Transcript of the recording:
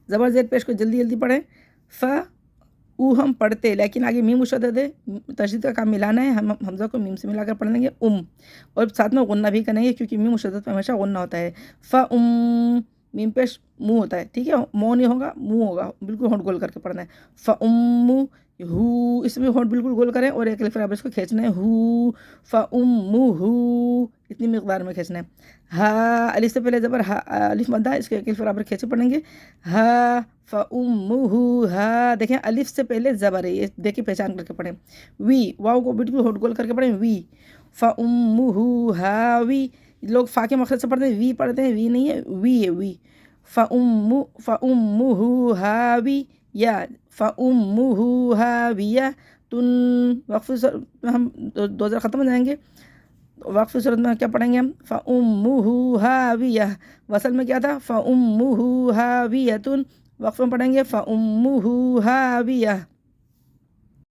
ज़बर ज़ेर पेश को जल्दी जल्दी पढ़ें। फ़ ऊ हम पढ़ते, लेकिन आगे मीम मुशद्दद है, तशदीद का काम मिलाना है, हम हमज़ा को मीम से मिलाकर पढ़ लेंगे और साथ में गुन्ना भी करेंगे क्योंकि मीम मुशद्दद में हमेशा गुन्ना होता है। मीम पेश मुँह होता है, ठीक है, मौ नहीं होगा, मुँह होगा, बिल्कुल होंठ गोल करके पढ़ना है। फ़उम्मु हू, इसमें होंठ बिल्कुल गोल करें और एक अलिफ बराबर इसको खींचना है, हू फ़उम्मुहू, इतनी मिक़दार में खींचना है। हा, अलिफ से पहले ज़बर हा, अलिफ मद्दा है, इसके एक अलिफ बराबर खींचे पढ़ेंगे। हा फ़उम्मुहू, हा, देखें अलिफ से पहले ज़बर है, ये देखिए पहचान करके पढ़ें। वी, वाव को बिल्कुल होंठ गोल करके पढ़ें, वी फ़उम्मुहू हावी, लोग फ़ा के मक़सद से पढ़ते हैं, वी पढ़ते हैं, वी नहीं है, वी है, वी। फ़उम्मुहू हावी या, फ़उम्मुहू हाविया तुन, वक्फ़ हम दो ज़रा ख़त्म हो जाएंगे। वक्फ़ सूरत में क्या पढ़ेंगे हम? फ़उम्मुहू हाविया, वसल में क्या था? फ़उम्मुहू हावियतुन, वक्फ़ में पढ़ेंगे फ़उम्मुहू हाविया।